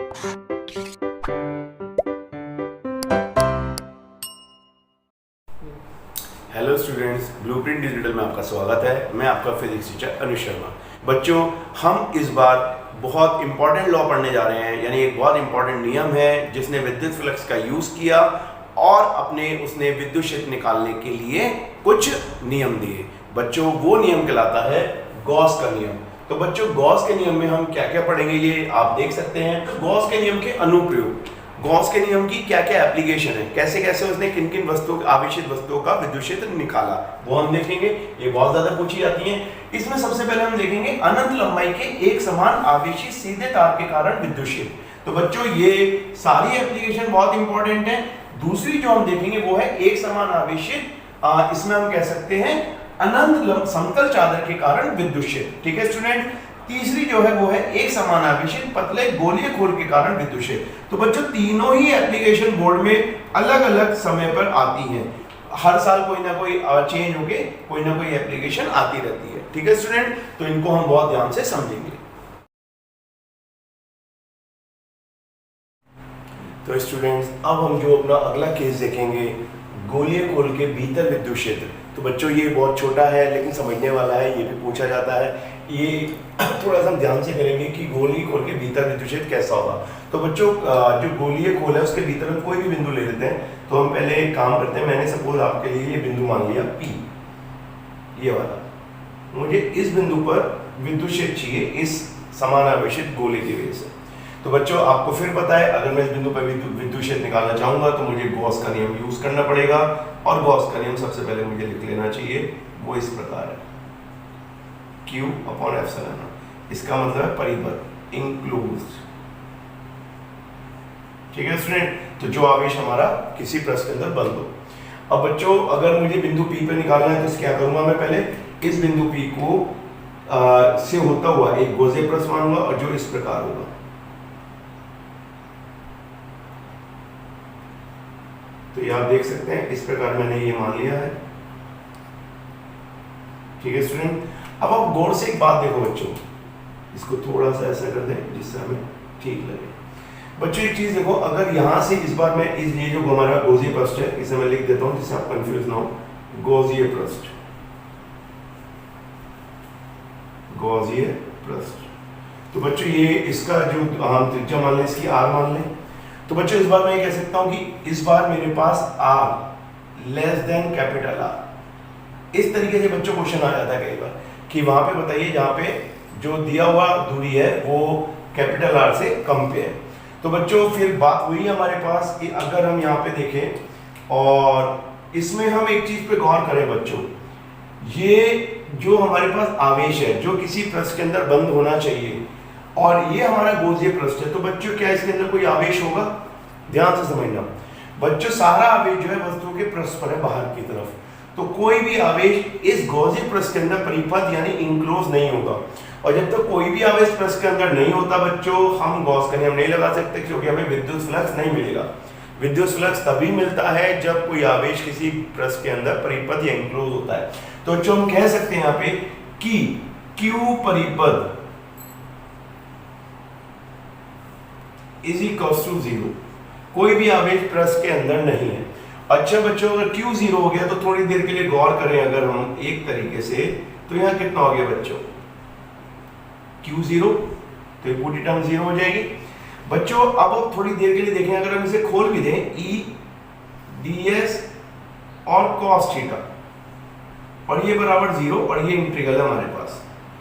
Hello students, blueprint digital में आपका स्वागत है। मैं आपका फिजिक्स टीचर अनुज शर्मा। बच्चों, हम इस बार बहुत इंपॉर्टेंट लॉ पढ़ने जा रहे हैं, यानी एक बहुत इंपॉर्टेंट नियम है जिसने विद्युत फ्लक्स का यूज किया और उसने विद्युत क्षेत्र निकालने के लिए कुछ नियम दिए। बच्चों, वो नियम कहलाता है गॉस का नियम। तो बच्चों, गॉस के नियम में हम क्या क्या पढ़ेंगे ये आप देख सकते हैं। तो गॉस के नियम के अनुप्रयोग, गॉस के नियम की क्या क्या एप्लीकेशन है, कैसे कैसे उसने किन किन वस्तुओं, आवेशित वस्तुओं का विद्युत क्षेत्र निकाला, वो हम देखेंगे। ये बहुत ज्यादा पूछी जाती है। इसमें सबसे पहले हम देखेंगे अनंत लंबाई के एक समान आवेशित सीधे तार के कारण विद्युत क्षेत्र। तो बच्चों, ये सारी एप्लीकेशन बहुत इंपॉर्टेंट है। दूसरी जो हम देखेंगे वो है एक समान आवेशित, इसमें हम कह सकते हैं अनंत समतल चादर के कारण विद्युत क्षेत्र। ठीक है स्टूडेंट। तीसरी जो है वो है एक समान आवेशित पतले गोलीय खोल के कारण विद्युत क्षेत्र। तो बच्चों, तीनों ही एप्लीकेशन बोर्ड में अलग अलग समय पर आती हैं। हर साल कोई ना कोई चेंज होके कोई ना कोई एप्लीकेशन आती रहती है। ठीक है स्टूडेंट, तो इनको हम बहुत ध्यान से समझेंगे। तो स्टूडेंट्स, अब हम जो अपना अगला केस देखेंगे, गोलीय खोल के भीतर विद्युत क्षेत्र। तो बच्चों, ये बहुत छोटा है लेकिन समझने वाला है, ये भी पूछा जाता है। ये थोड़ा सा हम ध्यान से करेंगे कि गोलीय खोल के भीतर विद्युत क्षेत्र कैसा होगा। तो बच्चों, जो गोलीय खोल है उसके भीतर हम कोई भी बिंदु ले लेते हैं। तो हम पहले एक काम करते हैं, मैंने सपोज आपके लिए ये बिंदु मान लिया P, ये वाला। मुझे इस बिंदु पर विद्युत क्षेत्र चाहिए इस समान आवेशित गोले की वजह से। तो बच्चों, आपको फिर पता है, अगर मैं इस बिंदु पर विद्युत क्षेत्र निकालना चाहूंगा तो मुझे गॉस का नियम यूज करना पड़ेगा। और गॉस का नियम सबसे पहले मुझे लिख लेना चाहिए, वो इस प्रकार है, Q/ε। इसका मतलब है परिबद्ध, इंक्लोज्ड। ठीक है स्टूडेंट। तो जो आवेश हमारा किसी पृष्ठ के अंदर बंद हो। अब बच्चों, अगर मुझे बिंदु P पे निकालना है तो क्या करूंगा, मैं पहले इस बिंदु P को से होता हुआ एक गोजे पृष्ठ मानूंगा और जो इस प्रकार होगा। तो ये आप देख सकते हैं, इस प्रकार मैंने ये मान लिया है। ठीक है स्टूडेंट। अब आप गौर से एक बात देखो बच्चों, इसको थोड़ा सा ऐसा कर दें जिससे हमें ठीक लगे। बच्चों, एक चीज देखो, अगर यहां से इस बार मैं ये जो हमारा गोजीय पृष्ठ है इसे मैं लिख देता हूं जिससे आप कंफ्यूज ना हो। गोजीय पृष्ठ, गोजीय पृष्ठ। तो बच्चों, ये इसका जो हम त्रिज्या मान लें, इसकी R मान लें। तो बच्चों, इस बार मैं ये कह सकता हूं कि इस बार मेरे पास R less than capital R। इस तरीके से बच्चों क्वेश्चन आ जाता है कई बार कि वहां पे बताइए जहां पे जो दिया हुआ दूरी है वो कैपिटल R से कम पे है। तो बच्चों, फिर बात हुई हमारे पास कि अगर हम यहाँ पे देखें और इसमें हम एक चीज पे गौर करें बच्चों, ये जो हमारे पास आवेश है जो किसी पृष्ठ के अंदर बंद होना चाहिए और ये हमारा गोलीय पृष्ठ है, तो बच्चों क्या इसके अंदर कोई आवेश होगा? ध्यान से समझना बच्चों, सारा आवेश जो है वस्तु के पृष्ठ पर है बाहर की तरफ। तो कोई भी आवेश इस गोलीय पृष्ठ के अंदर परिपथ यानी इंक्लोज नहीं होगा। और जब तक कोई भी आवेश पृष्ठ के अंदर नहीं होता बच्चों, हम गॉस का नियम नहीं लगा सकते, क्योंकि हमें विद्युत फ्लक्स नहीं मिलेगा। विद्युत फ्लक्स तभी मिलता है जब कोई आवेश किसी पृष्ठ के अंदर परिपथ या इंक्लोज होता है। तो जो हम कह सकते हैं यहाँ पे कि Q परिपथ इज इक्वल्स टू 0। कोई भी आवेश पृष्ठ के अंदर नहीं है। अच्छा बच्चों, अगर Q 0 हो गया तो थोड़ी देर के लिए गौर करें, अगर हम एक तरीके से, तो यहाँ कितना हो गया बच्चों? Q 0, तो ये पूरी टर्म 0 हो जाएगी। बच्चों, अब थोड़ी देर के लिए देखें, अगर हम इसे खोल भी दें, E ds और cos थीटा, और ये बराबर 0 और ये इंटीग्रल है हमारे पास।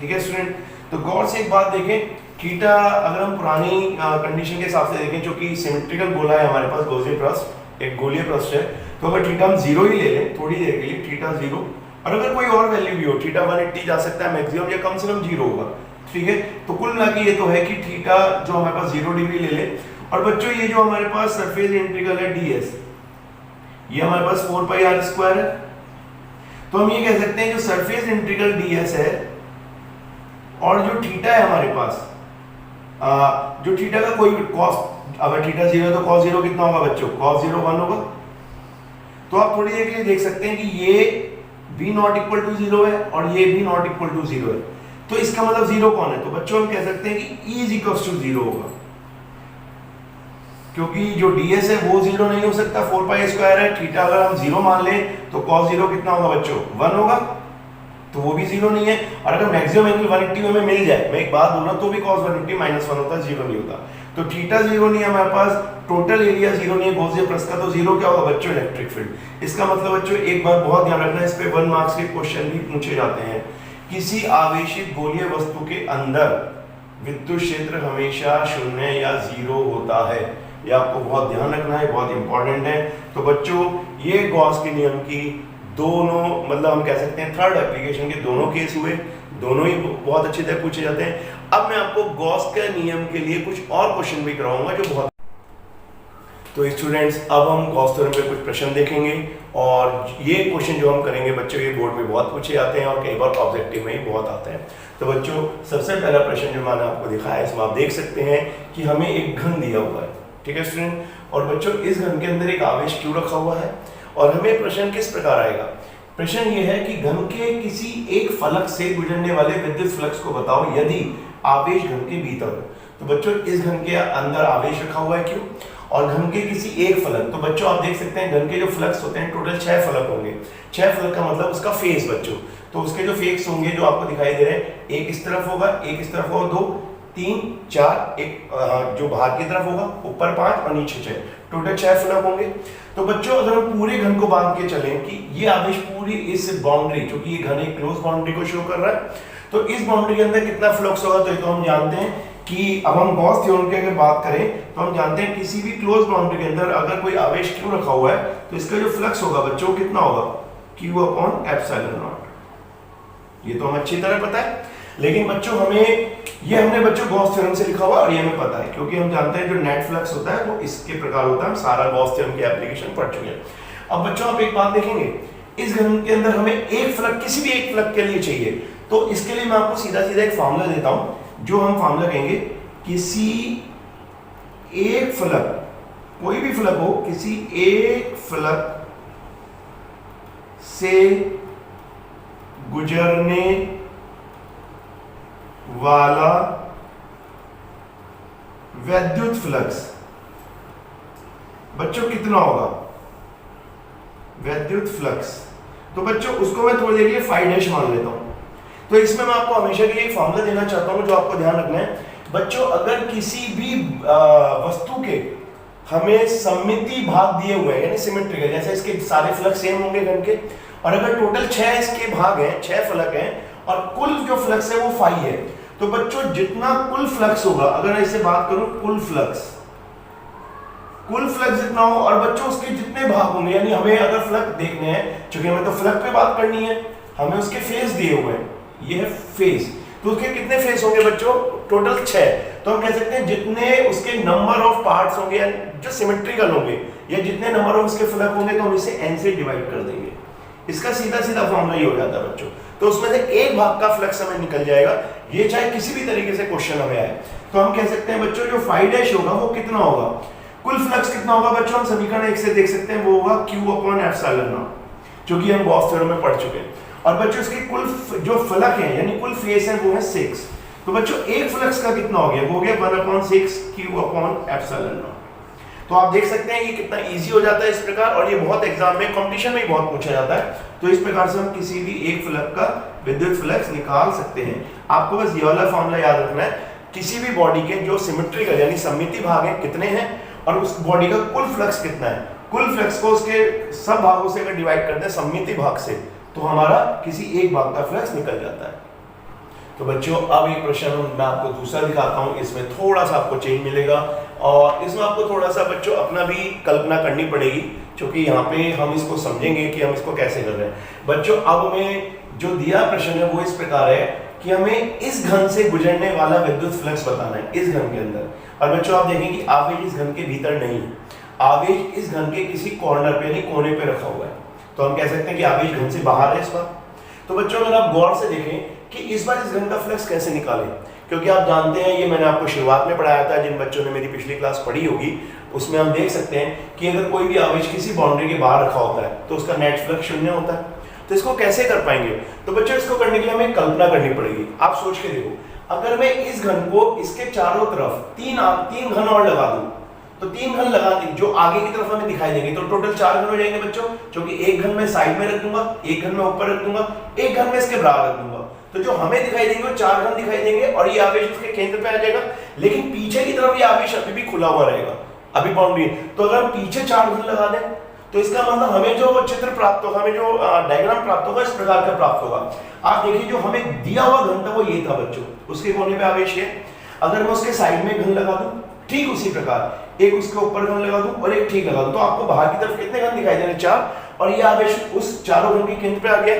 ठीक है स्टूडेंट। तो गौर से एक बात देखें, थीटा अगर हम पुरानी कंडीशन के हिसाब से देखें, जो कि सिमेट्रिकल गोला है हमारे पास, गोलीय पृष्ठ, एक गोलीय पृष्ठ है, तो अगर थीटा हम 0 ही ले लें थोड़ी देर के लिए, थीटा 0, और अगर कोई और वैल्यू भी हो, थीटा 180 जा सकता है मैक्सिमम, या कम से कम 0 होगा। ठीक है। तो कुल मिला के ये तो है कि थीटा जो हमारे पास 0 डिग्री ले ले। और बच्चों, ये जो हमारे पास सरफेस इंटीग्रल है ds, ये हमारे पास 4πr² है। तो हम ये कह सकते हैं जो सरफेस इंटीग्रल ds है और जो थीटा है हमारे पास, जो थीटा का कोई cos, अगर थीटा 0 है तो cos 0 कितना होगा बच्चों? cos 0 1 होगा। तो आप थोड़ी देर के लिए देख सकते हैं कि ये b नॉट इक्वल टू 0 है और ये b नॉट इक्वल टू 0 है। तो इसका मतलब 0 कौन है? तो बच्चों हम कह सकते हैं कि E इज इक्वल टू 0 होगा। क्योंकि जो ds है वो जीरो नहीं हो सकता, 4 पाई स्क्वायर है। थीटा अगर हम जीरो मान लें तो cos जीरो कितना होगा बच्चों, 1 होगा, तो वो भी जीरो नहीं है। और अगर मैक्सिमम एंगल 180 हमें मिल जाए, मैं एक बात बोल रहा हूं, तो भी cos 180 -1 होता है, जीरो नहीं होता। तो थीटा जीरो नहीं है हमारे पास, टोटल एरिया जीरो नहीं है गॉसियन प्लस का, तो जीरो क्या होगा बच्चों, इलेक्ट्रिक फील्ड। इसका मतलब बच्चों एक बात बहुत ध्यान रखना, इस पे 1 मार्क्स के क्वेश्चन भी पूछे जाते हैं। किसी आवेशित गोलीय वस्तु के अंदर विद्युत क्षेत्र हमेशा शून्य या जीरो होता है। ये आपको बहुत ध्यान रखना है, बहुत इंपॉर्टेंट है। तो बच्चों ये गॉस के नियम की दोनों, मतलब हम कह सकते हैं थर्ड एप्लीकेशन के दोनों केस हुए, दोनों ही बहुत अच्छी तरह पूछे जाते हैं। अब मैं आपको गॉस के नियम के लिए कुछ और क्वेश्चन भी कराऊंगा जो बहुत। तो स्टूडेंट्स अब हम गॉस थ्योरम पे कुछ प्रश्न देखेंगे, और ये क्वेश्चन जो हम करेंगे बच्चों ये बोर्ड में बहुत पूछे जाते हैं और कई बार ऑब्जेक्टिव में ही बहुत आते हैं। तो बच्चों सबसे पहला प्रश्न जो मैंने आपको दिखाया है, इसमें आप देख सकते हैं कि हमें एक घन दिया हुआ है, ठीक है स्टूडेंट, और बच्चों इस घन के अंदर एक आवेश क्यों रखा हुआ है, और हमें प्रश्न किस प्रकार आएगा। प्रश्न ये है कि घन के किसी एक फलक से गुजरने वाले विद्युत फ्लक्स को बताओ यदि आवेश घन के भीतर हो। तो बच्चों इस घन के अंदर आवेश रखा हुआ है क्यों, और घन के किसी एक फलक, तो बच्चों आप देख सकते हैं घन के जो फ्लक्स होते हैं टोटल 6 फलक होंगे। 6 फलक का मतलब उसका फेस बच्चों, तो उसके जो फेस होंगे जो आपको दिखाई दे रहे हैं, एक इस तरफ होगा, एक इस तरफ होगा, 2 3 4, एक जो बाहर की तरफ होगा, ऊपर 5 और नीचे 6, टोटल 6 फलक होंगे। तो बच्चों अगर हम पूरे घन को बांध के चलें कि ये आवेश पूरी इस बाउंड्री, क्योंकि ये घन एक क्लोज बाउंड्री को शो कर रहा है, तो इस बाउंड्री के अंदर कितना फ्लक्स होगा, तो ये तो हम जानते हैं कि अब हम गॉस थ्योरम की अगर बात करें तो हम जानते हैं किसी भी क्लोज बाउंड्री के अंदर अगर कोई आवेश क्यों रखा हुआ है तो इसका जो फ्लक्स होगा बच्चों कितना होगा, Q/ε0। ये तो हम अच्छी तरह पता है, लेकिन बच्चों हमने बच्चों गॉस थ्योरम से लिखा हुआ और ये हमें पता है, क्योंकि हम जानते हैं जो नेट फ्लक्स होता है वो इसके प्रकार होता है, हम सारा गॉस थ्योरम की एप्लीकेशन पढ़ चुके हैं। अब बच्चों आप एक बात देखेंगे, इस घन के अंदर हमें एक फ्लक, किसी भी एक फ्लक के लिए चाहिए, तो इसके लिए मैं आपको सीधा सीधा एक फार्मूला देता हूं, जो हम फार्मूला कहेंगे किसी एक फ्लक, कोई भी फ्लक हो, किसी एक फ्लक से गुजरने वाला विद्युत फ्लक्स बच्चों कितना होगा, विद्युत फ्लक्स। तो बच्चों उसको मैं थोड़ी देर के लिए फाई डैश मान लेता हूं। तो इसमें मैं आपको हमेशा के लिए एक फार्मूला देना चाहता हूं जो आपको ध्यान रखना है बच्चों, अगर किसी भी वस्तु के हमें सममिति भाग दिए हुए हैं, यानी सिमेट्रिकल, जैसे इसके सारे फ्लक्स सेम होंगे घन के, और अगर टोटल 6 इसके भाग हैं, 6 फलक हैं, और कुल जो फ्लक्स है वो फाई है, तो बच्चों जितना कुल फ्लक्स होगा, अगर मैं इससे बात करूं कुल फ्लक्स जितना हो, और बच्चों उसके जितने भाग होंगे, यानी हमें अगर फ्लक्स देखने हैं, क्योंकि हमें तो फ्लक्स पे बात करनी है, हमें उसके फेस दिए हुए हैं, ये है फेस, तो उसके कितने फेस होंगे बच्चों, टोटल 6। तो हम कह सकते हैं जितने उसके नंबर ऑफ पार्ट्स होंगे जो सिमेट्रिकल होंगे, या जितने नंबर ऑफ उसके फ्लक्स होंगे, तो हम इसे n से डिवाइड कर देंगे। इसका सीधा सीधा फॉर्मूला ये हो जाता है बच्चों। तो उसमें से एक भाग का फ्लक्स हमें निकल जाएगा, ये चाहे किसी भी तरीके से क्वेश्चन हमें आए, तो हम कह सकते हैं बच्चों जो फाई डैश होगा वो कितना होगा, कुल फ्लक्स कितना होगा बच्चों, हम समीकरण 1 से देख सकते हैं, वो होगा Q/ε0, जो कि हम गॉस थ्योरम में पढ़ चुके हैं। और बच्चों इसके कुल जो फलक हैं, यानी कुल फेस है, वो है 6। तो बच्चों एक फ्लक्स का कितना हो गया, वो हो गया 1/6 Q/ε0। तो आप देख सकते हैं ये कितना इजी हो जाता है इस प्रकार, और ये बहुत एग्जाम में, कंपटीशन में बहुत पूछा जाता है। तो इस प्रकार से हम किसी भी एक फ्लक का विद्युत फ्लक्स निकाल सकते हैं। आपको बस ये वाला फॉर्मूला याद रखना है, किसी भी बॉडी के जो सिमेट्रिकल यानी सममिति भाग हैं कितने हैं, और उस बॉडी का कुल फ्लक्स कितना है, कुल फ्लक्स को उसके सब भागों से अगर डिवाइड करते हैं सममिति भाग से, तो हमारा किसी एक भाग का फ्लक्स निकल जाता है। तो बच्चों अब एक प्रश्न मैं आपको दूसरा दिखाता हूं, इसमें थोड़ा सा आपको चेंज मिलेगा, और इसमें आपको थोड़ा सा बच्चों अपना भी कल्पना करनी पड़ेगी, क्योंकि यहाँ पे हम इसको समझेंगे कि हम इसको कैसे कर रहे हैं। बच्चों अब हमें जो दिया प्रश्न है वो इस प्रकार है कि हमें इस घन से गुजरने वाला विद्युत फ्लक्स बताना है इस घन के अंदर। और बच्चों आप देखें कि आवेश इस घन के भीतर नहीं है, आवेश इस घन के किसी कॉर्नर पे यानी कोने पे रखा हुआ है, तो हम कह सकते हैं कि आवेश घन से बाहर है इस बार। तो बच्चों अगर आप गौर से देखें कि इस बार इस घन का फ्लक्स कैसे निकालें, क्योंकि आप जानते हैं ये मैंने आपको शुरुआत में पढ़ाया था, जिन बच्चों ने मेरी पिछली क्लास पढ़ी होगी उसमें हम देख सकते हैं कि अगर कोई भी आवेश किसी बाउंड्री के बाहर रखा होता है तो उसका नेट फ्लक्स 0 होता है। तो इसको कैसे कर पाएंगे, तो बच्चों इसको करने के लिए हमें कल्पना करनी पड़ेगी। आप सोच के देखो, अगर मैं इस घन को इसके चारों तरफ तीन घन और लगा दूं, तो 3 घन लगा देंगे जो आगे की तरफ हमें दिखाई देंगे, तो टोटल 4 घन हो जाएंगे बच्चों, क्योंकि एक घन मैं साइड में रख दूंगा, एक घन मैं ऊपर रख दूंगा, एक घन मैं इसके बराबर रख दूंगा, तो जो हमें दिखाई देंगे वो 4 घन दिखाई देंगे और ये आवेश उसके केंद्र पे आ जाएगा। लेकिन पीछे की तरफ ये आवेश अभी भी खुला हुआ रहेगा, अभी बाउंड्री है। तो अगर हम पीछे 4 घन लगा दें तो इसका मतलब हमें जो चित्र प्राप्त होगा, हमें जो डायग्राम प्राप्त होगा, इस प्रकार का प्राप्त होगा। आप देखिए जो हमें दिया हुआ घन था वो ये था बच्चों, उसके कोने पे आवेश है। अगर मैं उसके साइड में घन लगा दूं, ठीक उसी प्रकार एक उसके ऊपर घन लगा दूं और एक ठीक लगा दूं, तो आपको बाहर की तरफ कितने घन दिखाई दे रहे हैं? 4, और ये आवेश उस चारों घन के केंद्र पे आ गया।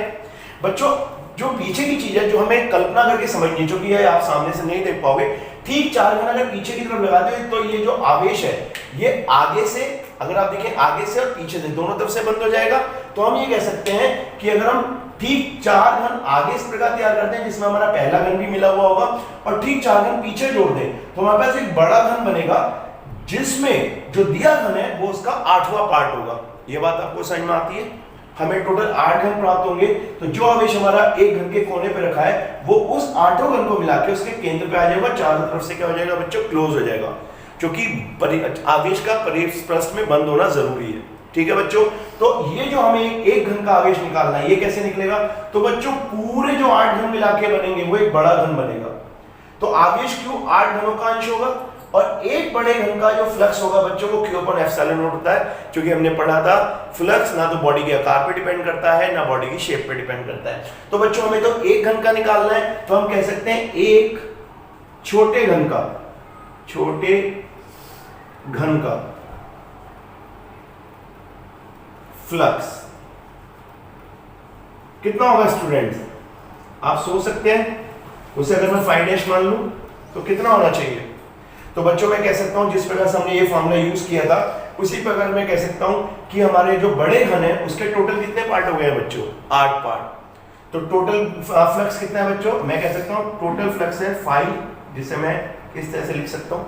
बच्चों जो पीछे की चीज है जो हमें कल्पना करके समझनी, क्योंकि ये आप सामने से नहीं देख पाओगे, ठीक 4 घन अगर पीछे की तरफ लगा दे तो ये जो आवेश है ये आगे से, अगर आप देखें आगे से और पीछे से दोनों तरफ से बंद हो जाएगा। तो हम ये कह सकते हैं कि अगर हम ठीक 4 घन आगे इस प्रकार तैयार करते हैं जिसमें हमारा पहला घन भी मिला हुआ होगा और ठीक 4 घन पीछे जोड़ दें, तो हमारे पास एक बड़ा घन बनेगा जिसमें जो दिया घन है वो उसका 8वां पार्ट होगा। ये बात आपको समझ में आती है? हमें टोटल 8 घन प्राप्त होंगे, तो जो आवेश हमारा एक घन के कोने पे रखा है वो उस 8 घन को मिला के उसके केंद्र पे आ जाएगा, चारों तरफ से क्या हो जाएगा बच्चों? क्लोज हो जाएगा, क्योंकि आवेश का परिपृष्ठ में बंद होना जरूरी है। ठीक है बच्चों, तो ये जो हमें एक घन का आवेश निकालना है ये कैसे निकलेगा? तो बच्चों पूरे जो 8 घन मिला के बनेंगे वो एक बड़ा घन बनेगा। तो आवेश क्यों 8 घनों का अंश होगा और एक बड़े घन का जो फ्लक्स होगा बच्चों वो Q/ε0 होता है, क्योंकि हमने पढ़ा था फ्लक्स ना तो बॉडी के आकार पे डिपेंड करता है ना बॉडी की शेप पे डिपेंड करता है। तो बच्चों हमें तो एक घन का निकालना है, तो हम कह सकते हैं एक छोटे घन का फ्लक्स कितना होगा स्टूडेंट्स? आप सोच सकते हैं, उसे अगर मैं 5' मान लूं तो कितना होना चाहिए? तो बच्चों मैं कह सकता हूं जिस प्रकार से हमने ये फॉर्मूला यूज किया था उसी प्रकार मैं कह सकता हूं कि हमारे जो बड़े घन है उसके टोटल कितने पार्ट हो गए हैं बच्चों? 8 पार्ट। तो टोटल फ्लक्स कितना है बच्चों? मैं कह सकता हूं टोटल फ्लक्स है 5, जिसे मैं इस तरह से लिख सकता हूं।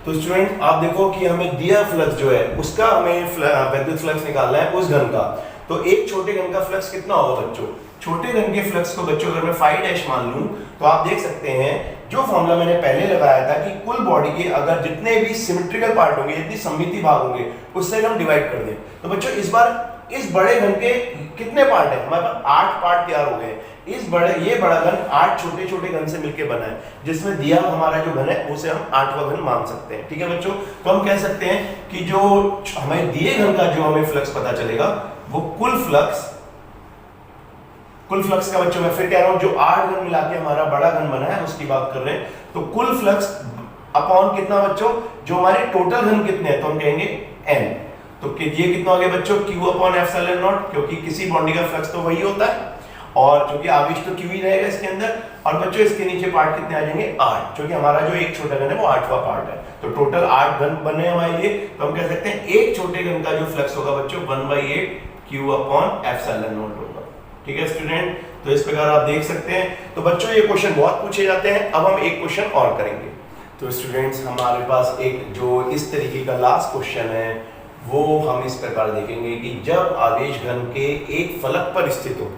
तो स्टूडेंट आप देखो कि हमें दिया फ्लक्स जो है उसका हमें विद्युत फ्लक्स निकालना है उस घन का। तो एक छोटे घन का फ्लक्स कितना होगा बच्चों? छोटे घन के फ्लक्स को बच्चों अगर मैं 5' मान लूं तो आप देख सकते हैं जो फॉर्मूला मैंने पहले लगाया था कि कुल बॉडी के अगर जितने भी सिमेट्रिकल पार्ट होंगे, जितनी सममिति भाग होंगे, उससे हम डिवाइड कर दें। तो बच्चों इस बार इस बड़े घन के कितने पार्ट है? हमारे पास 8 पार्ट तैयार हो गए। ये बड़ा घन 8 छोटे छोटे घन से मिलकर बना है, जिसमें दिया हमारा जो घन है उसे हम 8वां घन मान सकते हैं। ठीक है बच्चों, तो हम कह सकते हैं कि जो हमें दिए घन का जो हमें फ्लक्स पता चलेगा वो कुल फ्लक्स का बच्चों मैं फिर कह रहा हूं जो 8 घन मिला के हमारा बड़ा घन बना है उसकी बात कर रहे हैं। तो कुल फ्लक्स अपॉन कितना बच्चों? जो हमारे टोटल घन कितने हैं तो हम कहेंगे n। तो ये कितना हो गया बच्चों? Q/ε0, क्योंकि किसी बॉडी का फ्लक्स तो वही होता है और क्योंकि आवेश तो Q ही रहेगा इसके अंदर। और बच्चों इसके नीचे पार्ट कितने आ जाएंगे? 8, क्योंकि हमारा जो एक छोटा घन है वो 8वां पार्ट है। तो टोटल 8 घन बने हमारे लिए। तो हम कह सकते हैं एक छोटे घन का जो फ्लक्स होगा बच्चों 1/8 Q/ε0 होगा। ठीक है स्टूडेंट, तो इस प्रकार आप देख सकते हैं। तो बच्चों ये क्वेश्चन बहुत पूछे जाते हैं। अब हम एक क्वेश्चन और करेंगे। तो स्टूडेंट्स हमारे पास एक जो इस तरीके का लास्ट क्वेश्चन है वो हम इस प्रकार देखेंगे कि जब आवेश घन के एक फलक पर स्थित हो,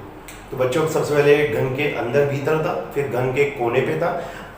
तो बच्चों सबसे पहले घन के अंदर भीतर था, फिर घन के कोने पे था,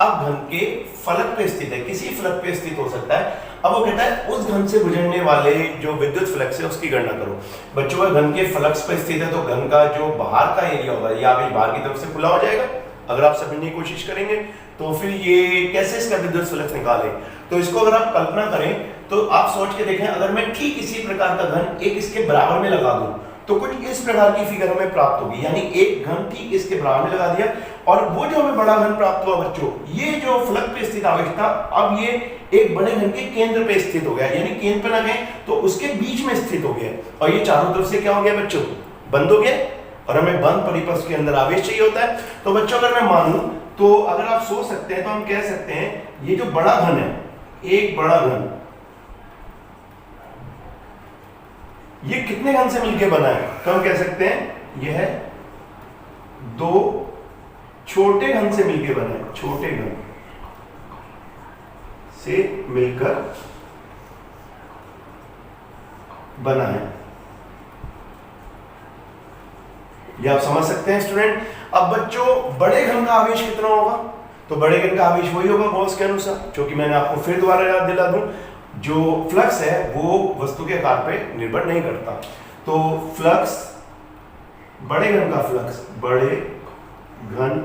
अब घन के फलक पे स्थित है, किसी फलक पे स्थित हो सकता है। अब वो कहता है उस घन से गुजरने वाले जो विद्युत फ्लक्स है उसकी गणना करो। बच्चों का घन के फलक पे स्थित है तो घन का जो बाहर का एरिया होगा ये आवेश बाहर की तरफ से खुला हो जाएगा। अगर आप समझने की कोशिश करेंगे तो फिर ये कैसे इसका विद्युत फ्लक्स निकालें। तो इसको अगर आप कल्पना करें तो आप सोच के देखें, अगर मैं ठीक इसी प्रकार का घन एक इसके बराबर में लगा दूं तो कुछ इस प्रकार की फिगर हमें प्राप्त होगी। यानी एक घन ठीक इसके बराबर में लगा दिया और वो जो हमें बड़ा घन प्राप्त हुआ बच्चों, ये जो फलक पे स्थित आवेश था अब ये एक बड़े घन के केंद्र पे स्थित हो गया। यानी केंद्र पे लगे तो उसके बीच में स्थित हो गया और ये चारों तरफ से क्या हो गया बच्चों? बंद हो गया। और हमें बंद परिपथ के अंदर आवेश चाहिए होता है। तो बच्चों अगर मैं मानूं तो अगर आप सोच सकते हैं तो हम कह सकते हैं ये जो बड़ा घन है, एक बड़ा घन, ये कितने घन से मिलकर बना है? तो हम कह सकते हैं यह 2 छोटे घन से मिलकर बना है, छोटे घन से मिलकर बना है। ये आप समझ सकते हैं स्टूडेंट। अब बच्चों बड़े घन का आवेश कितना होगा, तो बड़े घन का आवेश वही होगा गॉस के अनुसार, क्योंकि मैंने आपको फिर दोबारा याद दिला दूं, जो फ्लक्स है वो वस्तु के आकार पे निर्भर नहीं करता। तो फ्लक्स, बड़े घन का फ्लक्स, बड़े घन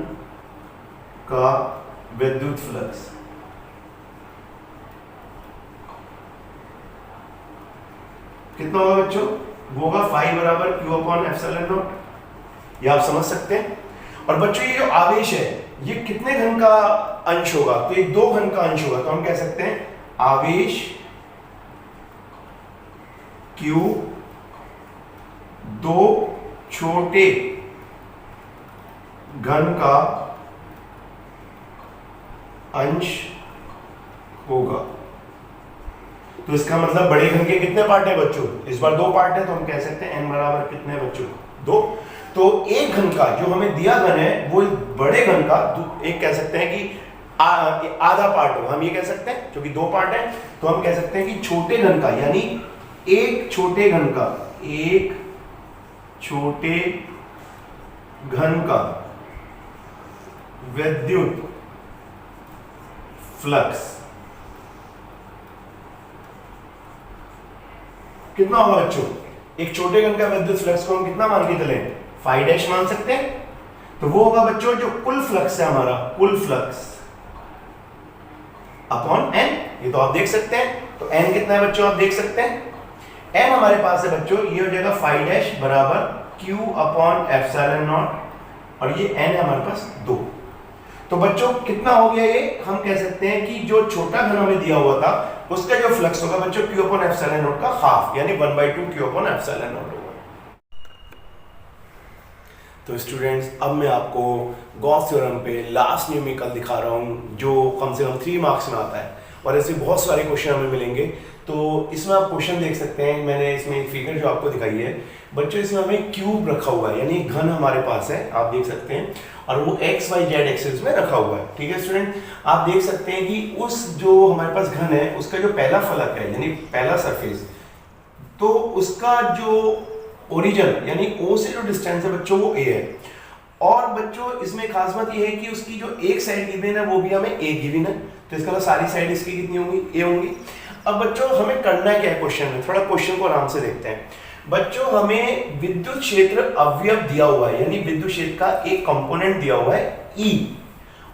का विद्युत फ्लक्स कितना होगा बच्चों, वो होगा फाई बराबर क्यू अपॉन एप्सिलॉन नॉट। ये आप समझ सकते हैं। और बच्चों ये जो आवेश है ये कितने घन का अंश होगा, तो ये 2 घन का अंश होगा, तो हम कह सकते हैं आवेश Q 2 छोटे घन का अंश होगा। तो इसका मतलब बड़े घन के कितने पार्ट है बच्चों, इस बार 2 पार्ट है, तो हम कह सकते हैं n बराबर कितने बच्चों 2। तो एक घन का जो हमें दिया घन है वो बड़े घन का एक कह सकते हैं कि आधा पार्ट हो, हम ये कह सकते हैं, क्योंकि 2 पार्ट है तो हम कह सकते हैं कि छोटे घन का, यानी एक छोटे घन का, एक छोटे घन का विद्युत फ्लक्स कितना होगा बच्चों, एक छोटे घन का विद्युत फ्लक्स को हम कितना मान के चले, फाई डैश मान सकते हैं। तो वो होगा बच्चों जो कुल फ्लक्स है हमारा, कुल फ्लक्स अपॉन n, ये तो आप देख सकते हैं। तो n कितना है बच्चों, आप देख सकते हैं n हमारे पास है बच्चों, ये हो जाएगा फाई डैश बराबर q अपॉन एप्सिलॉन नॉट, और ये n है हमारे पास 2। तो बच्चों कितना हो गया ये, हम कह सकते हैं कि जो छोटा घन हमें दिया हुआ था उसका जो फ्लक्स होगा बच्चों q अपॉन एप्सिलॉन नॉट का हाफ, यानी 1/2 q अपॉन एप्सिलॉन नॉट होगा। तो स्टूडेंट्स अब मैं आपको गॉस थ्योरम पे लास्ट न्यूमेरिकल दिखा रहा हूँ जो कम से कम 3 मार्क्स में आता है, और ऐसे बहुत सारे क्वेश्चन हमें मिलेंगे। तो इसमें आप क्वेश्चन देख सकते हैं, मैंने इसमें एक फिगर जो आपको दिखाई है बच्चों, इसमें हमें क्यूब रखा हुआ है, यानी घन हमारे पास है, आप देख सकते हैं, और वो एक्स वाई जेड एक्सिस में रखा हुआ है। ठीक है स्टूडेंट, आप देख सकते हैं कि उस जो हमारे पास घन है उसका जो पहला फलक है यानी पहला सरफेस, तो उसका जो ओरिजिन यानी ओ से जो डिस्टेंस है बच्चों वो ए है। और बच्चों इसमें खास बात ये है कि उसकी जो एक साइड गिवन है वो भी हमें ए गिवन है, तो इसका मतलब सारी साइड इसकी कितनी होंगी, ए होंगी। अब बच्चों हमें करना क्या है क्वेश्चन में, थोड़ा क्वेश्चन को आराम से देखते हैं। बच्चों हमें विद्युत क्षेत्र अवयव दिया हुआ है, यानी विद्युत क्षेत्र का एक कंपोनेंट दिया हुआ है E,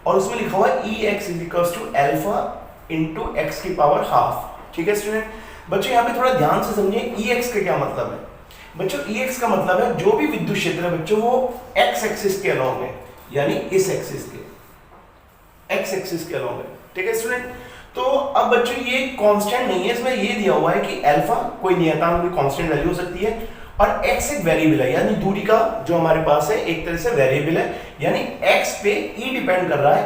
और उसमें लिखा हुआ है Ex = अल्फा × x की पावर हाफ। ठीक है स्टूडेंट, बच्चों यहाँ पे थोड़ा ध्यान से समझिए Ex का क्या मतलब है। बच्चों Ex का मतलब है जो भी विद्युत क्षेत्र है बच्चों वो x एक्सिस के अलोंग है, यानी इस एक्सिस के x एक्सिस के अलोंग है। ठीक है स्टूडेंट, तो अब बच्चों ये कांस्टेंट नहीं है, इसमें ये दिया हुआ है कि अल्फा कोई नियतांक, कोई कांस्टेंट वैल्यू हो सकती है, और x एक वेरिएबल है, यानी दूरी का जो हमारे पास है एक तरह से वेरिएबल है, यानी x पे E डिपेंड कर रहा है।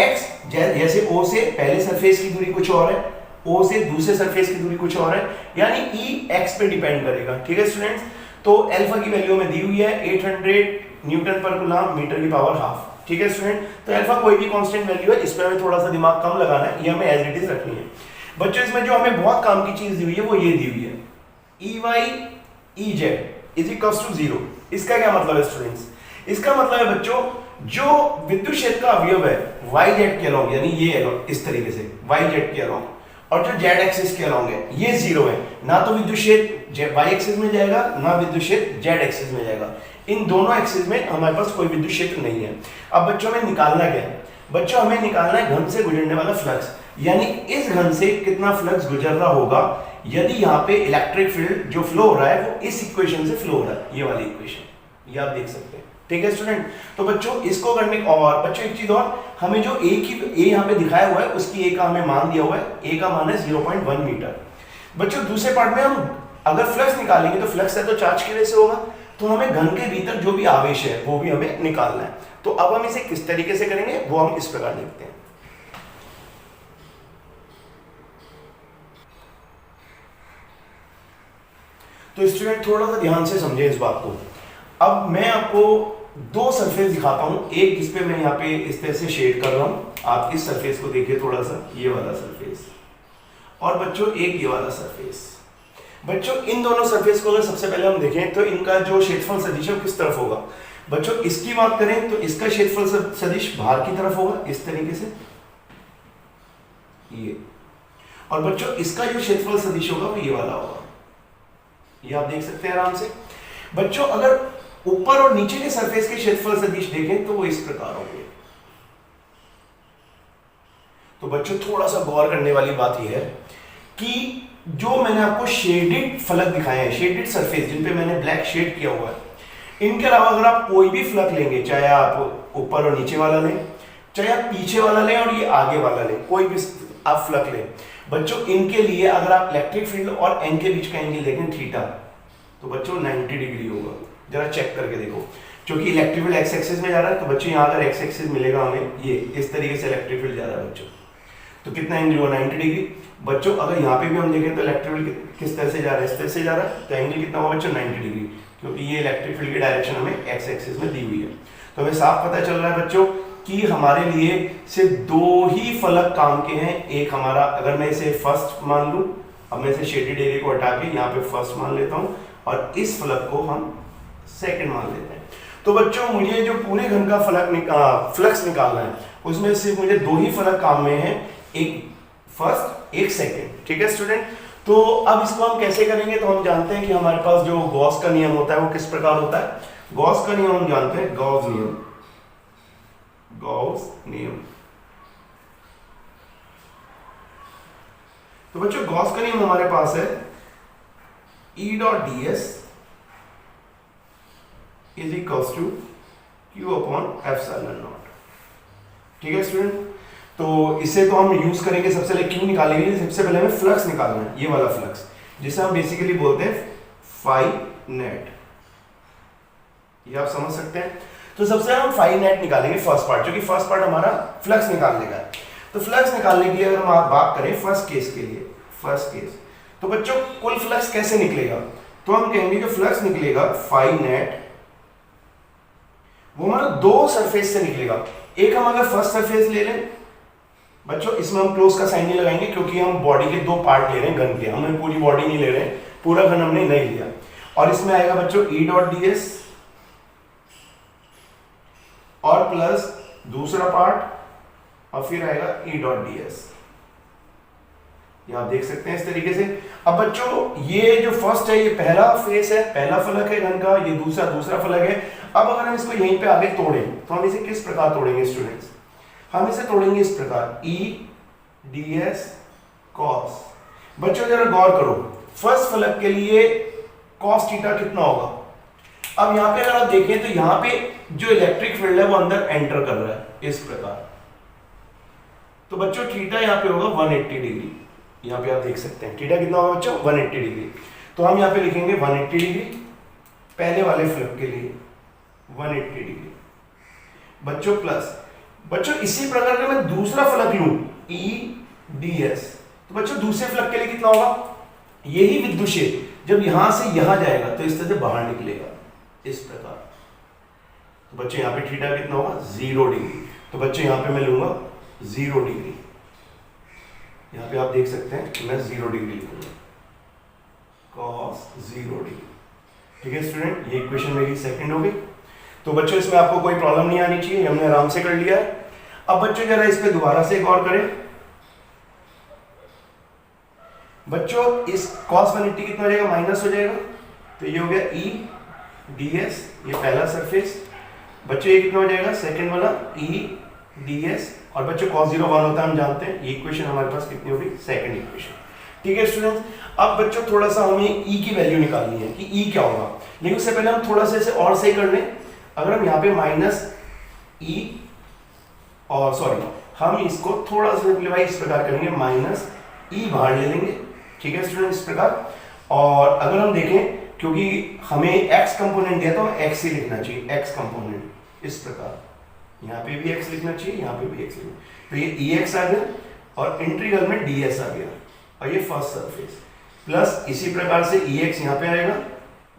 x जैसे O से पहले सरफेस की दूरी कुछ और है, O से दूसरे सरफेस की दूरी कुछ और है, यानी E x पे डिपेंड करेगा। ठीक है स्टूडेंट्स, तो अल्फा की वैल्यू में दी हुई है 800 न्यूटन पर कूलम मीटर की पावर हाफ। ठीक है स्टूडेंट, तो अल्फा कोई भी कांस्टेंट वैल्यू है, इस पे हमें थोड़ा सा दिमाग कम लगाना है, ये हमें एज इट इज रखनी है। बच्चों इसमें जो हमें बहुत काम की चीज दी हुई है वो ये दी हुई है Ey Ez = 0। इसका क्या मतलब है स्टूडेंट्स, इसका मतलब है बच्चों जो विद्युत क्षेत्र का अवयव है वाई जेड के अलोंग, यानी ये इस तरीके से वाई जेड के अलोंग, और जो जेड एक्सिस के अलोंग है ये 0 है, ना तो विद्युत क्षेत्र वाई एक्सिस में जाएगा ना विद्युत क्षेत्र जेड एक्सिस में जाएगा, इन दोनों एक्सिस में हमारे पास कोई विद्युत क्षेत्र नहीं है। अब बच्चों हमें निकालना क्या है, बच्चों हमें निकालना है घन से गुजरने वाला फ्लक्स, यानी इस घन से कितना फ्लक्स गुजर रहा होगा यदि यहाँ पे इलेक्ट्रिक फील्ड जो फ्लो हो रहा है वो इस इक्वेशन से फ्लो हो रहा है, ये वाली इक्वेशन, ये आप देख सकते हैं। ठीक है स्टूडेंट, तो बच्चों इसको करने और बच्चों एक चीज और, हमें जो ए यहाँ पे दिखाया हुआ है उसकी ए का हमें मान दिया हुआ है, ए का मान है 0.1 मीटर। बच्चों दूसरे पार्ट में हम अगर फ्लक्स निकालेंगे तो फ्लक्स है तो चार्ज की वजह से होगा, तो हमें घन के भीतर जो भी आवेश है वो भी हमें निकालना है। तो अब हम इसे किस तरीके से करेंगे वो हम इस प्रकार देखते हैं। तो स्टूडेंट थोड़ा सा ध्यान से समझे इस बात को। अब मैं आपको 2 सरफेस दिखाता हूं, एक जिसपे मैं यहाँ पे इस तरह से शेड कर रहा हूं, आप इस सरफेस को देखिए थोड़ा सा, ये वाला सरफेस, और बच्चों एक ये वाला सरफेस। बच्चों इन दोनों सरफेस को अगर सबसे पहले हम देखें तो इनका जो क्षेत्रफल सदिश है किस तरफ होगा, बच्चों इसकी बात करें तो इसका क्षेत्रफल सदिश बाहर की तरफ होगा इस तरीके से ये, और बच्चों इसका जो क्षेत्रफल सदिश होगा वो ये वाला होगा, ये आप देख सकते हैं आराम से। बच्चों अगर ऊपर और नीचे के सरफेस के क्षेत्रफल सदिश देखें तो वो इस प्रकार होंगे। तो बच्चों थोड़ा सा गौर करने वाली बात यह है कि जो मैंने आपको शेडेड फलक दिखाए हैं, शेडेड सरफेस जिन पे मैंने ब्लैक शेड किया हुआ है, इनके अलावा अगर आप कोई भी फलक लेंगे, चाहे आप ऊपर और नीचे वाला लें, चाहे आप पीछे वाला लें और ये आगे वाला लें, कोई भी आप फलक लें, बच्चों इनके लिए अगर आप इलेक्ट्रिक फील्ड और एन के बीच का एंगल देखें थीटा, तो बच्चों 90 डिग्री होगा। जरा चेक करके देखो, क्योंकि इलेक्ट्रिक फील्ड एक्स एक्सिस में जा रहा है, तो बच्चों यहाँ अगर एक्स एक्सिस मिलेगा हमें, ये इस तरीके से इलेक्ट्रिक फील्ड जा रहा है बच्चों, तो कितना एंगल हुआ 90 डिग्री। बच्चों अगर यहाँ पे भी हम देखें तो इलेक्ट्रिक फील्ड किस तरह से जा रहा है, इस तरह से जा रहा है, तो एंगल कितना हुआ बच्चों 90 डिग्री, क्योंकि ये इलेक्ट्रिक फील्ड की डायरेक्शन हमें एक्स एक्सिस में दी हुई है। तो हमें साफ पता चल रहा है बच्चों कि हमारे लिए सिर्फ दो ही फलक काम के हैं। एक हमारा, अगर मैं इसे फर्स्ट मान लूं, अब मैं इसे शेडेड एरिया को हटा के यहाँ पे फर्स्ट मान लेता हूँ और इस फलक को हम सेकंड मान लेते हैं। तो बच्चों मुझे जो पूरे घन का फ्लक्स निकालना है, उसमें सिर्फ मुझे दो ही फलक काम में है, एक फर्स्ट एक सेकंड। ठीक है स्टूडेंट, तो अब इसको हम कैसे करेंगे, तो हम जानते हैं कि हमारे पास जो गॉस का नियम होता है वो किस प्रकार होता है। गॉस का नियम हम जानते हैं, गॉस नियम, गॉस नियम। तो बच्चों गॉस का नियम हमारे पास है E dot D S is equals to Q upon epsilon not. ठीक है स्टूडेंट, तो इसे तो हम यूज करेंगे, सबसे पहले Q निकालेंगे, सबसे पहले हमें फ्लक्स निकालना है, ये वाला फ्लक्स जिसे हम बेसिकली बोलते हैं फाई नेट, ये आप समझ सकते हैं। तो सबसे पहले हम फाई नेट निकालेंगे फर्स्ट पार्ट, क्योंकि फर्स्ट पार्ट हमारा फ्लक्स निकालने का है। तो फ्लक्स निकालने के लिए अगर हम बात करें फर्स्ट केस के लिए, फर्स्ट केस, तो बच्चों कुल फ्लक्स कैसे निकलेगा, तो हम कहेंगे जो फ्लक्स निकलेगा फाई नेट, वो हमारा दो सरफेस से निकलेगा। एक हम अगर फर्स्ट सरफेस ले लें बच्चों, इसमें हम क्लोज का साइन नहीं लगाएंगे, क्योंकि हम बॉडी के दो पार्ट ले रहे हैं घन के, हमने पूरी बॉडी नहीं ले रहे हैं, पूरा घन हमने नहीं लिया। और इसमें आएगा बच्चों E डॉट डी एस और प्लस दूसरा पार्ट, और फिर आएगा E डॉट डी एस, ये आप देख सकते हैं इस तरीके से। अब बच्चों ये जो फर्स्ट है, ये पहला फेस है, पहला फलक है घन का, ये दूसरा फलक है। अब अगर हम इसको यहीं पे आगे तोड़ें तो हम इसे किस प्रकार तोड़ेंगे स्टूडेंट्स, हम इसे तोड़ेंगे इस प्रकार, E डी एस कॉस। बच्चों जरा गौर करो, फर्स्ट फलक के लिए कॉस थीटा कितना होगा। अब यहाँ पे अगर आप देखें तो यहाँ पे जो इलेक्ट्रिक फील्ड है वो अंदर एंटर कर रहा है इस प्रकार, तो बच्चों थीटा यहाँ पे होगा 180 डिग्री, यहाँ पे आप देख सकते हैं थीटा कितना होगा बच्चों 180 डिग्री। तो हम यहाँ पे लिखेंगे 180 डिग्री पहले वाले फलक के लिए 180 डिग्री बच्चों, प्लस बच्चों इसी प्रकार का मैं दूसरा फलक लूं E डी एस, तो बच्चों दूसरे फलक के लिए कितना होगा, यही विद्युत क्षेत्र जब यहां से यहां जाएगा तो इस तरह से बाहर निकलेगा इस प्रकार। तो बच्चों यहाँ पे थीटा कितना होगा 0 डिग्री, तो बच्चों यहाँ पे मैं लूंगा 0 डिग्री, यहाँ पे आप देख सकते हैं कि मैं 0 डिग्री लिखूंगा, cos 0 डिग्री। ठीक है स्टूडेंट, ये इक्वेशन मेरी सेकंड हो गई। तो बच्चों इसमें आपको कोई प्रॉब्लम नहीं आनी चाहिए, हमने आराम से कर लिया है। अब बच्चों जरा इस पे दोबारा से गौर करें। बच्चों इस cos 180 कितना हो जाएगा, माइनस हो जाएगा, तो ये हो गया E डी एस, ये पहला सरफेस। बच्चों ये कितना हो जाएगा, सेकंड वाला E डी एस, और बच्चों cos 0 1 होता है हम जानते हैं। ये इक्वेशन हमारे पास कितनी होगी, सेकंड इक्वेशन। ठीक है स्टूडेंट्स, अब बच्चों थोड़ा सा हमें E की वैल्यू निकालनी है कि E क्या होगा, लेकिन उससे पहले हम थोड़ा सा इसे और सही कर लें। अगर हम यहाँ पे माइनस E, और सॉरी हम इसको थोड़ा सा सिंप्लीफाई इस प्रकार करेंगे, माइनस E बाहर ले लेंगे। ठीक है स्टूडेंट, इस प्रकार। और अगर हम देखें, क्योंकि हमें x कंपोनेंट दिया तो हमें x ही लिखना चाहिए, x कंपोनेंट इस प्रकार, यहाँ पे भी x लिखना चाहिए, यहाँ पे भी x लिखना, तो ये ex आ गया और इंटीग्रल में ds आ गया, और ये फर्स्ट सरफेस, प्लस इसी प्रकार से ex यहाँ पे आएगा,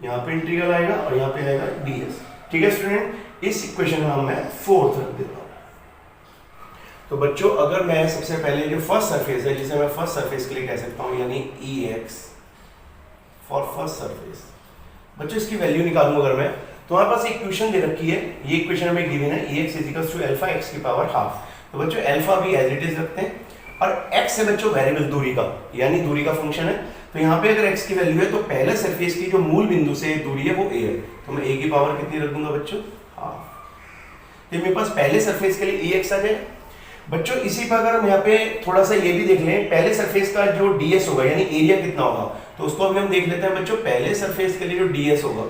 यहाँ पे इंटीग्रल आएगा, और यहाँ पे आएगा ds। ठीक है स्टूडेंट, इस इक्वेशन में मैं फोर्थ रख देता हूँ। तो बच्चों अगर मैं सबसे पहले जो फर्स्ट सरफेस है, जिसे मैं फर्स्ट सरफेस के लिए कह सकता हूँ, यानी ex फॉर फर्स्ट सरफेस, बच्चों इसकी वैल्यू निकालूं अगर मैं, तो हमारे पास एक इक्वेशन दे रखी है, ये इक्वेशन हमें गिवन है ax = अल्फा x की पावर हाफ। तो बच्चों अल्फा भी एज इट इज रखते हैं, और x है बच्चों वेरिएबल दूरी का, यानी दूरी का फंक्शन है। तो यहाँ पे अगर x की वैल्यू है तो पहले सरफेस की जो मूल बिंदु से दूरी है वो a है, तो मैं a की पावर कितनी रख दूंगा बच्चों, हाफ। तो मेरे पास पहले सरफेस के लिए ax आ जाए। बच्चों इसी पर अगर हम यहाँ पे थोड़ा सा ये भी देख लें, पहले सरफेस का जो ds होगा यानी एरिया कितना होगा, तो उसको अभी हम देख लेते हैं बच्चों। पहले सरफेस के लिए जो ds होगा,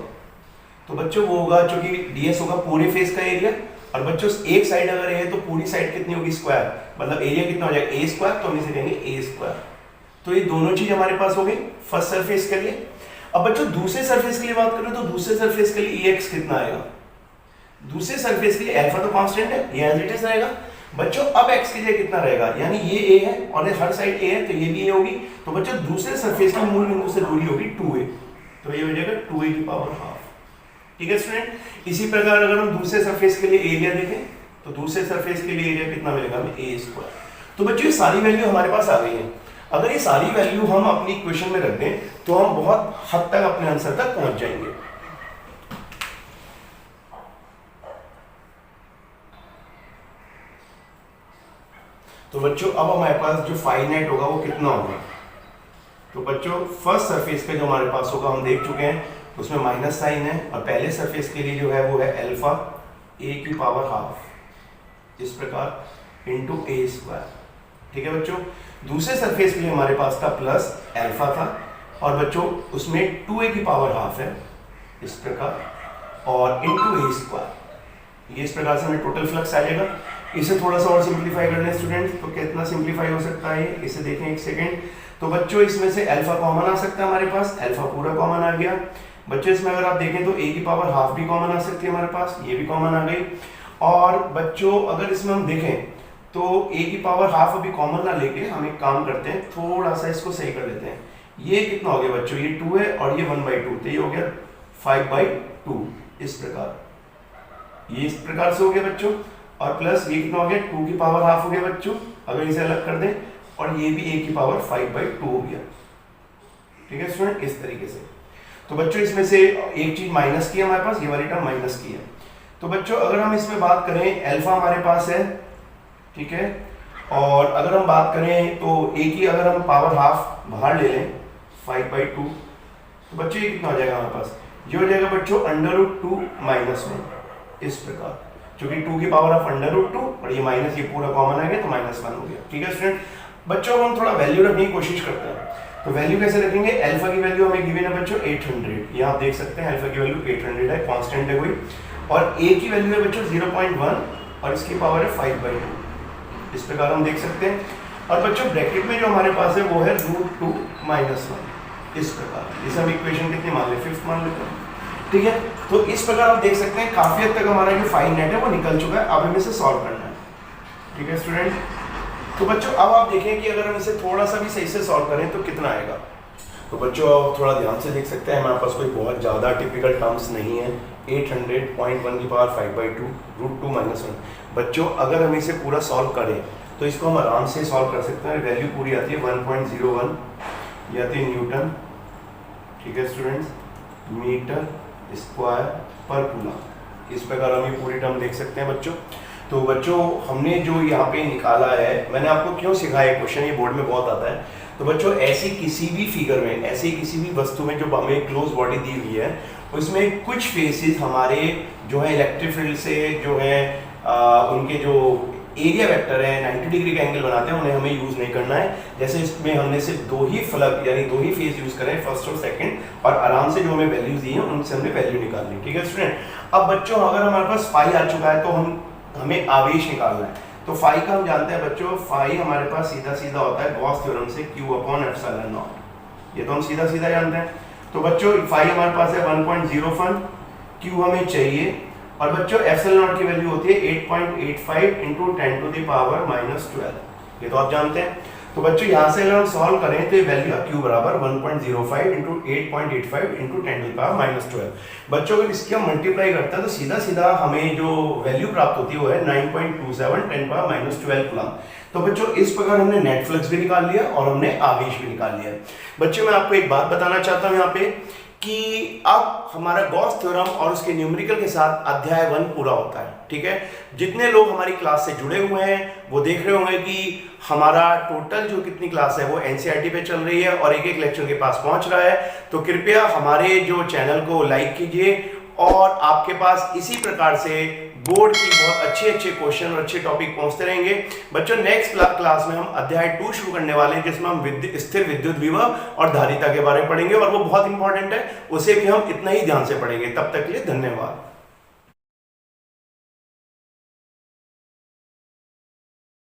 तो बच्चों वो होगा, चूंकि ds होगा पूरे फेस का एरिया, और बच्चों एक साइड अगर है तो पूरी साइड कितनी होगी, स्क्वायर, मतलब एरिया कितना हो जाएगा a स्क्वायर, तो हम इसे कहेंगे a स्क्वायर। तो ये दोनों चीज हमारे पास हो गई फर्स्ट सरफेस के लिए। अब बच्चों दूसरे सरफेस के लिए बात करें तो दूसरे सरफेस के लिए ax कितना आएगा, दूसरे सरफेस के लिए अल्फा तो कांस्टेंट है, ये एज इट इज रहेगा। बच्चों अब x की जगह कितना रहेगा, यानी ये a है और हर साइड a है, तो ये भी a होगी। तो बच्चों दूसरे सरफेस की मूल बिंदु से दूरी होगी 2a, तो ये हो जाएगा 2a की पावर हाफ। ठीक है स्टूडेंट। इसी प्रकार अगर हम दूसरे सरफेस के लिए एरिया देखें तो दूसरे सरफेस के लिए एरिया कितना मिलेगा हमें, a स्क्वायर। तो बच्चों ये सारी वैल्यू हमारे पास आ गई है। अगर ये सारी वैल्यू हम अपनी इक्वेशन में रख दें तो हम बहुत हद तक अपने आंसर तक पहुंच जाएंगे। तो बच्चों अब हमारे पास जो फाई नेट होगा वो कितना होगा, तो बच्चों फर्स्ट सरफेस पे जो हमारे पास होगा हम देख चुके हैं, उसमें माइनस साइन है, और पहले सरफेस के लिए जो है वो है अल्फा a की पावर हाफ, इस प्रकार इंटू a स्क्वायर। ठीक है बच्चों। दूसरे सरफेस के लिए हमारे पास था प्लस अल्फा था, और बच्चों उसमें 2a की पावर हाफ है, इस प्रकार, और इंटू a स्क्वायर। ये इस प्रकार से हमें टोटल फ्लक्स आ जाएगा। इसे थोड़ा सा और सिंप्लीफाई कर लें स्टूडेंट, तो कितना सिंप्लीफाई हो सकता है, इसे देखें एक सेकेंड। तो बच्चों इसमें से अल्फा कॉमन आ सकता है हमारे पास, अल्फा पूरा कॉमन आ गया। बच्चों इसमें अगर आप देखें तो a की पावर हाफ भी कॉमन आ सकती है हमारे पास, ये भी कॉमन आ गई। और बच्चों अगर इसमें हम देखें तो a की पावर हाफ अभी कॉमन ना लेके हम एक काम करते हैं, थोड़ा सा इसको सही कर लेते हैं। ये कितना हो गया बच्चों, ये 2 है और ये 1/2, तो ये हो गया 5/2, इस प्रकार, ये इस प्रकार से हो गया बच्चों। और प्लस ये कितना हो गया, 2 की पावर हाफ हो गया बच्चों, अगर इसे अलग कर दें, और ये भी a की पावर 5/2 हो गया। ठीक है स्टूडेंट, इस तरीके से। तो बच्चों इसमें से एक चीज माइनस की है हमारे पास, ये वाली टर्म माइनस की है। तो बच्चों अगर हम इसमें बात करें, अल्फा हमारे पास है, ठीक है, और अगर हम बात करें तो a की अगर हम पावर हाफ बाहर ले लें 5/2, तो बच्चों ये कितना हो जाएगा हमारे पास, ये हो जाएगा बच्चों √2 -1, इस प्रकार, क्योंकि 2 की पावर ऑफ √2 और ये माइनस, ये पूरा कॉमन आ गया तो -1 हो गया। ठीक है स्टूडेंट। बच्चों हम थोड़ा वैल्यू रखने की कोशिश करते हैं, तो वैल्यू कैसे रखेंगे, अल्फा की वैल्यू हमें गिवन है बच्चों 800, यहाँ आप देख सकते हैं अल्फा की वैल्यू 800 है, कांस्टेंट है कोई, और a की वैल्यू है बच्चों 0.1 और इसकी पावर है 5/2, इस प्रकार हम देख सकते हैं। और बच्चों ब्रैकेट में जो हमारे पास है वो है √2 -1, इस प्रकार। इसे हम इक्वेशन कितनी मान लें, 5th मान लेते हैं। ठीक है, तो इस प्रकार आप देख सकते हैं काफी हद तक हमारा जो फाइन नेट है वो निकल चुका है, अब हमें इसे सॉल्व करना है। ठीक है स्टूडेंट। तो बच्चों अब आप देखें कि अगर हम इसे थोड़ा सा भी सही से सॉल्व करें तो कितना आएगा। तो बच्चों आप थोड़ा ध्यान से देख सकते हैं, हमारे पास कोई बहुत ज़्यादा टिपिकल टर्म्स नहीं है। 800.1 की पावर 5/2 √2 -1। बच्चों अगर हम इसे पूरा सॉल्व करें तो इसको हम आराम से सॉल्व कर सकते हैं। वैल्यू पूरी आती है 1.01, ये आती है न्यूटन। ठीक है स्टूडेंट्स, मीटर स्क्वायर पर कूलम, इस प्रकार हम ये पूरी टर्म देख सकते हैं बच्चों। तो बच्चों हमने जो यहाँ पे निकाला है, मैंने आपको क्यों सिखाया क्वेश्चन, ये बोर्ड में बहुत आता है। तो बच्चों ऐसी किसी भी फिगर में, ऐसी किसी भी वस्तु में जो हमें क्लोज बॉडी दी हुई है, उसमें कुछ फेसेस हमारे जो है इलेक्ट्रिक फील्ड से जो है उनके जो एरिया वेक्टर है 90 डिग्री का एंगल बनाते हैं, उन्हें हमें यूज नहीं करना है। जैसे इसमें हमने सिर्फ 2 ही फ्लग यानी 2 ही फेज यूज करें, फर्स्ट और सेकंड, और आराम से जो हमें वैल्यूज दी हैं उनसे हमने वैल्यू निकाल ली। ठीक है स्टूडेंट। अब बच्चों अगर हमारे पास फाई आ चुका है तो हमें आवेश निकालना है। तो फाई का हम जानते हैं बच्चों, फाई हमारे पास सीधा सीधा होता है गॉस थ्योरम से Q/ε0, ये तो हम सीधा सीधा जानते हैं। तो बच्चों फाई हमारे पास है 1.01, Q हमें चाहिए, और बच्चों ε0 की वैल्यू होती है 8.85 × 10⁻⁻12, ये तो आप जानते हैं। तो बच्चों यहाँ से अगर हम सॉल्व करें तो ये वैल्यू Q बराबर 1.05 × 8.85 × 10⁻12। बच्चों अगर इसकी हम मल्टीप्लाई करते हैं तो सीधा सीधा हमें जो वैल्यू प्राप्त होती है वो है 9.27 10⁻12 कूलम। तो बच्चों इस प्रकार हमने नेट फ्लक्स भी निकाल लिया और हमने आवेश भी निकाल लिया। बच्चों मैं आपको एक बात बताना चाहता हूँ यहाँ पे कि अब हमारा गॉस थ्योरम और उसके न्यूमेरिकल के साथ अध्याय 1 पूरा होता है। ठीक है, जितने लोग हमारी क्लास से जुड़े हुए हैं वो देख रहे होंगे कि हमारा टोटल जो कितनी क्लास है वो एनसीईआरटी पे चल रही है और एक एक लेक्चर के पास पहुंच रहा है। तो कृपया हमारे जो चैनल को लाइक कीजिए और आपके पास इसी प्रकार से बोर्ड की बहुत अच्छे अच्छे क्वेश्चन और अच्छे टॉपिक पहुंचते रहेंगे। बच्चों नेक्स्ट क्लास में हम अध्याय 2 शुरू करने वाले हैं, जिसमें हम स्थिर विद्युत विभव और धारिता के बारे में पढ़ेंगे और वो बहुत इंपॉर्टेंट है, उसे भी हम इतना ही ध्यान से पढ़ेंगे। तब तक के लिए धन्यवाद।